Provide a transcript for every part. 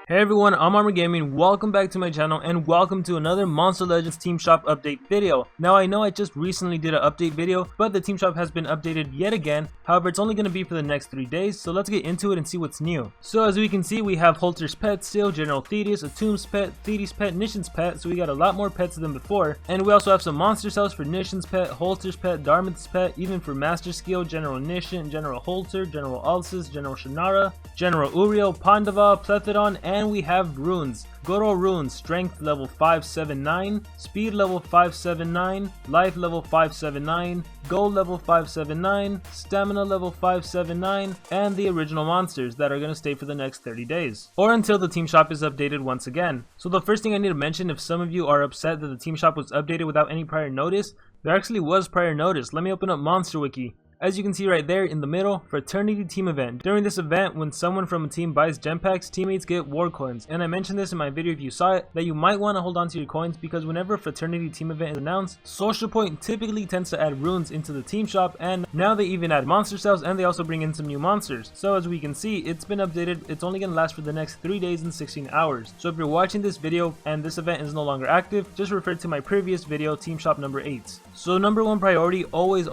Hey everyone, I'm Armor Gaming. Welcome back to my channel and welcome to another Monster Legends Team Shop update video. Now I know I just recently did an update video, but the Team Shop has been updated yet again. However, it's only going to be for the next 3 days, so let's get into it and see what's new. So as we can see, we have Holter's pet still, General Thetys, Atum's pet, Thetys pet, Nishan's pet, so we got a lot more pets than before. And we also have some monster cells for Nishan's pet, Holter's pet, Darman's pet, even for Master Skeel, General Nishan, General Holter, General Alsis, General Shannara, General Uriel, Pandava, Plethodon, and we have runes. Goro runes, strength level 579, speed level 579, life level 579, gold level 579, stamina level 579, and the original monsters that are going to stay for the next 30 days. Or until the Team Shop is updated once again. So the first thing I need to mention, if some of you are upset that the Team Shop was updated without any prior notice, there actually was prior notice. Let me open up Monster Wiki. As you can see right there in the middle, Fraternity team event. During this event, when someone from a team buys gem packs, teammates get war coins. And I mentioned this in my video if you saw it, that you might want to hold on to your coins because whenever a Fraternity team event is announced, Social Point typically tends to add runes into the team shop, and now they even add monster cells and they also bring in some new monsters. So as we can see, it's been updated. It's only going to last for the next 3 days and 16 hours. So if you're watching this video and this event is no longer active, just refer to my previous video, Team Shop number 8. So number one priority, always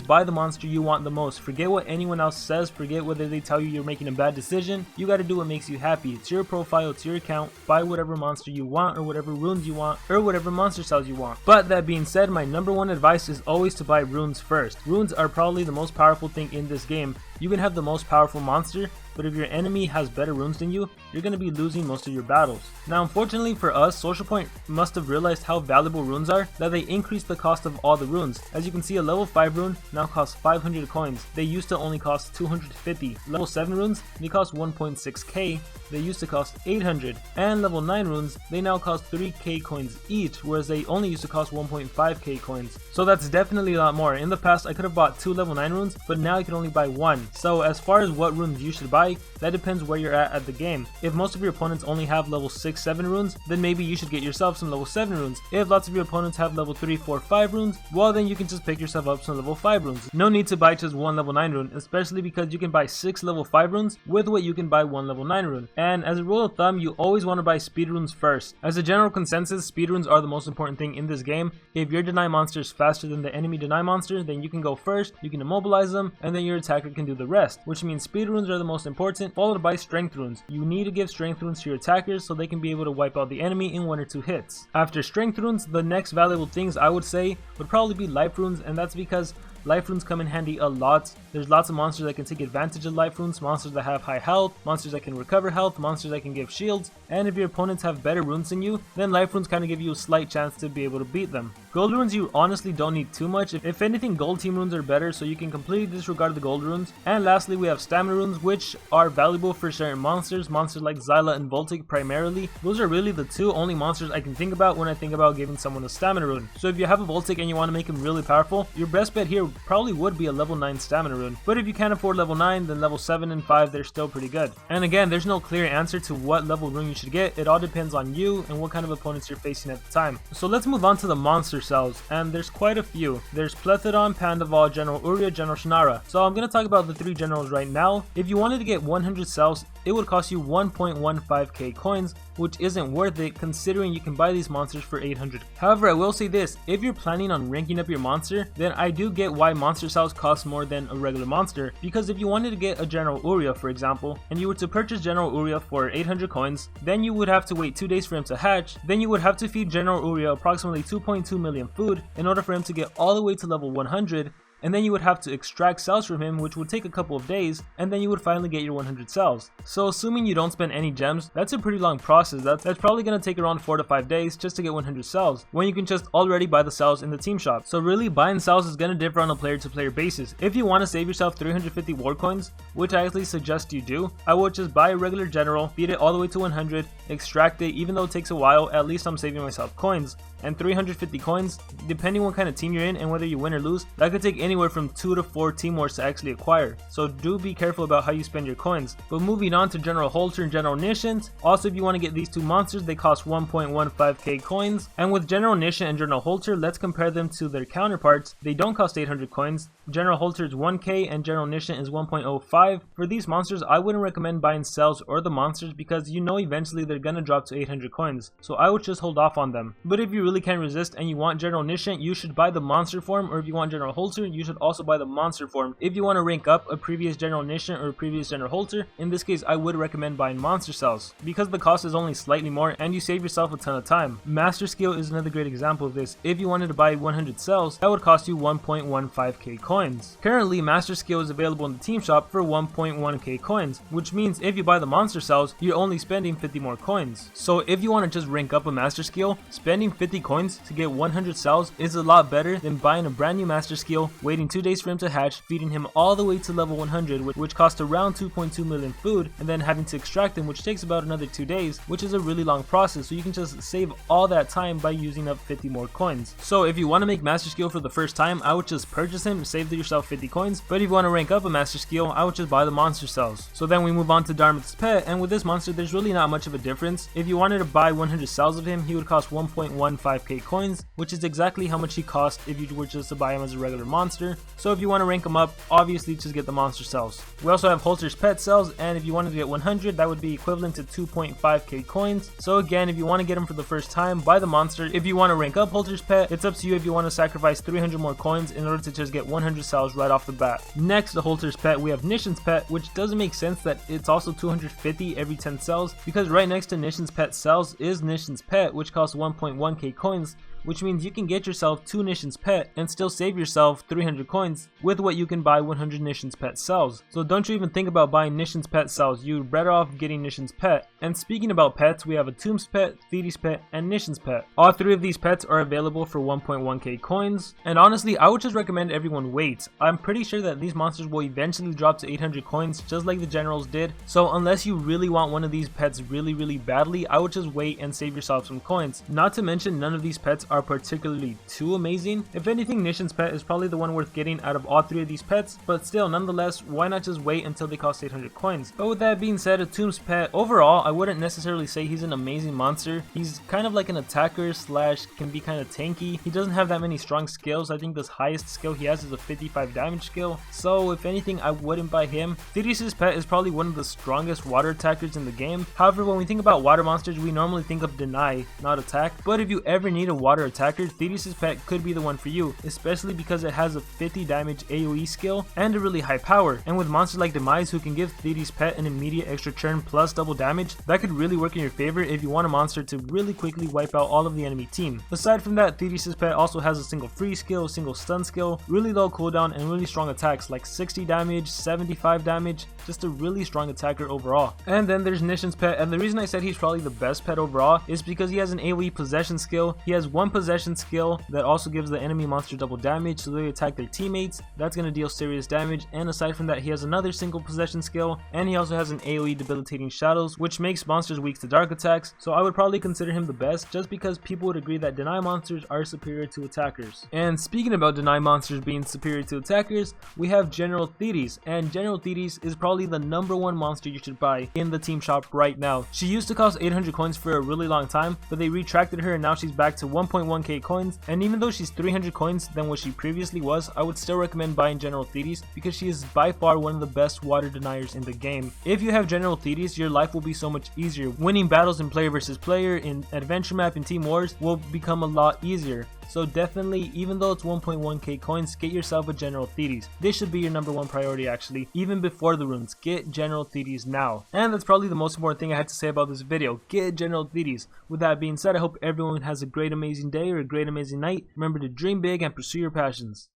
buy the monster you want the most. Forget what anyone else says, forget whether they tell you you're making a bad decision. You got to do what makes you happy. It's your profile, it's your account. Buy whatever monster you want, or whatever runes you want, or whatever monster cells you want. But that being said, my number one advice is always to buy runes first. Runes are probably the most powerful thing in this game. You can have the most powerful monster, but if your enemy has better runes than you, you're going to be losing most of your battles. Now unfortunately for us, Social Point must have realized how valuable runes are, that they increased the cost of all the runes. As you can see, a level 5 rune now costs 500 coins. They used to only cost 250. Level 7 runes, they cost 1.6k. They used to cost 800. And level 9 runes, they now cost 3k coins each, whereas they only used to cost 1.5k coins. So that's definitely a lot more. In the past, I could have bought 2 level 9 runes, but now I can only buy 1. So as far as what runes you should buy, that depends where you're at the game. If most of your opponents only have level 6, 7 runes, then maybe you should get yourself some level 7 runes. If lots of your opponents have level 3, 4, 5 runes, well then you can just pick yourself up some level 5 runes. No need to buy just 1 level 9 rune, especially because you can buy 6 level 5 runes with what you can buy 1 level 9 rune. And as a rule of thumb, you always want to buy speed runes first. As a general consensus, speed runes are the most important thing in this game. If your deny monster is faster than the enemy deny monster, then you can go first, you can immobilize them, and then your attacker can do the rest, which means speed runes are the most important, followed by strength runes. You need to give strength runes to your attackers so they can be able to wipe out the enemy in 1 or 2 hits. After strength runes, the next valuable things I would say would probably be life runes, and that's because life runes come in handy a lot. There's lots of monsters that can take advantage of life runes, monsters that have high health, monsters that can recover health, monsters that can give shields, and if your opponents have better runes than you, then life runes kind of give you a slight chance to be able to beat them. Gold runes you honestly don't need too much. If anything, gold team runes are better, so you can completely disregard the gold runes. And lastly, we have stamina runes, which are valuable for certain monsters like Zyla and Voltic primarily. Those are really the two only monsters I can think about when I think about giving someone a stamina rune. So if you have a Voltic and you want to make him really powerful, your best bet here probably would be a level 9 stamina rune. But if you can't afford level 9, then level 7 and 5, they're still pretty good. And again, there's no clear answer to what level rune you should get. It all depends on you and what kind of opponents you're facing at the time. So let's move on to the monster cells, and there's quite a few. There's Plethodon, Pandaval, General Uriel, General Shannara. So I'm going to talk about the 3 generals right now. If you wanted to get 100 cells, it would cost you 1.15k coins, which isn't worth it considering you can buy these monsters for 800. However, I will say this, if you're planning on ranking up your monster, then I do get why monster cells cost more than a regular monster, because if you wanted to get a General Uriel, for example, and you were to purchase General Uriel for 800 coins, then you would have to wait 2 days for him to hatch, then you would have to feed General Uriel approximately 2.2 million food in order for him to get all the way to level 100, and then you would have to extract cells from him, which would take a couple of days, and then you would finally get your 100 cells. So assuming you don't spend any gems, that's a pretty long process. That's probably going to take around 4 to 5 days just to get 100 cells, when you can just already buy the cells in the team shop. So really, buying cells is going to differ on a player to player basis. If you want to save yourself 350 war coins, which I actually suggest you do, I would just buy a regular general, feed it all the way to 100, extract it, even though it takes a while, at least I'm saving myself coins. and 350 coins. Depending what kind of team you're in and whether you win or lose, that could take anywhere from 2 to 4 team wars to actually acquire, so do be careful about how you spend your coins. But moving on to General Holter and General Nishan, also if you want to get these two monsters, they cost 1.15k coins, and with General Nishan and General Holter, let's compare them to their counterparts. They don't cost 800 coins. General Holter is 1k and General Nishan is 1.05. For these monsters, I wouldn't recommend buying cells or the monsters because you know eventually they're gonna drop to 800 coins, so I would just hold off on them. But if you really can't resist and you want General Nishan, you should buy the monster form, or if you want General Holter, you should also buy the monster form. If you want to rank up a previous General Nishan or a previous General Holter, in this case I would recommend buying monster cells because the cost is only slightly more and you save yourself a ton of time. Master Skeel is another great example of this. If you wanted to buy 100 cells, that would cost you 1.15k coins. Currently, Master Skeel is available in the team shop for 1.1k coins, which means if you buy the monster cells, you're only spending 50 more coins. So if you want to just rank up a Master Skeel, spending 50 coins to get 100 cells is a lot better than buying a brand new Master Skeel, waiting 2 days for him to hatch, feeding him all the way to level 100, which costs around 2.2 million food, and then having to extract him, which takes about another 2 days, which is a really long process, so you can just save all that time by using up 50 more coins. So if you want to make Master Skeel for the first time, I would just purchase him, save yourself 50 coins, but if you want to rank up a Master Skeel, I would just buy the monster cells. So then we move on to Darman's pet, and with this monster there's really not much of a difference. If you wanted to buy 100 cells of him, he would cost 1.15k coins, which is exactly how much he cost if you were just to buy him as a regular monster. So if you want to rank him up, obviously just get the monster cells. We also have Holter's pet cells, and if you wanted to get 100, that would be equivalent to 2.5k coins. So again, if you want to get him for the first time, buy the monster. If you want to rank up Holter's pet, it's up to you if you want to sacrifice 300 more coins in order to just get 100 cells right off the bat. Next to Holter's pet, we have Nishan's pet, which doesn't make sense that it's also 250 every 10 cells, because right next to Nishan's pet cells is Nishan's pet, which costs 1.1k coins, which means you can get yourself 2 Nishan's pet and still save yourself 300 coins with what you can buy 100 Nishan's pet cells. So don't you even think about buying Nishan's pet cells, you're better off getting Nishan's pet. And speaking about pets, we have a Tomb's pet, Thety's pet, and Nishan's pet. All 3 of these pets are available for 1.1k coins, and honestly I would just recommend everyone wait. I'm pretty sure that these monsters will eventually drop to 800 coins just like the generals did, so unless you really want one of these pets really badly, I would just wait and save yourself some coins. Not to mention, none of these pets are particularly too amazing. If anything, Nishan's pet is probably the one worth getting out of all 3 of these pets, but still, nonetheless, why not just wait until they cost 800 coins? But with that being said, a Tomb's pet, overall, I wouldn't necessarily say he's an amazing monster. He's kind of like an attacker slash can be kind of tanky. He doesn't have that many strong skills. I think the highest skill he has is a 55 damage skill, so if anything, I wouldn't buy him. Thety's pet is probably one of the strongest water attackers in the game. However, when we think about water monsters, we normally think of deny, not attack. But if you ever need a water attacker, Thety's pet could be the one for you, especially because it has a 50 damage AoE skill and a really high power. And with monsters like Demise who can give Thety's pet an immediate extra turn plus double damage, that could really work in your favor if you want a monster to really quickly wipe out all of the enemy team. Aside from that, Thety's pet also has a single free skill, single stun skill, really low cooldown, and really strong attacks like 60 damage, 75 damage, just a really strong attacker overall. And then there's Nishan's pet, and the reason I said he's probably the best pet overall is because he has an AoE possession skill. He has one possession skill that also gives the enemy monster double damage, so they attack their teammates. That's going to deal serious damage, and aside from that, he has another single possession skill, and he also has an AoE debilitating shadows, which makes monsters weak to dark attacks, so I would probably consider him the best just because people would agree that deny monsters are superior to attackers. And speaking about deny monsters being superior to attackers, we have General Thety, and General Thety is probably the #1 monster you should buy in the team shop right now. She used to cost 800 coins for a really long time, but they retracted her and now she's back to 1.1k coins, and even though she's 300 coins than what she previously was, I would still recommend buying General Thety because she is by far one of the best water deniers in the game. If you have General Thety, your life will be so much easier. Winning battles in player versus player, in adventure map, and team wars will become a lot easier. So definitely, even though it's 1.1k coins, get yourself a General Thety. This should be your #1 priority actually, even before the runes. Get General Thety now. And that's probably the most important thing I had to say about this video. Get General Thety. With that being said, I hope everyone has a great amazing day or a great amazing night. Remember to dream big and pursue your passions.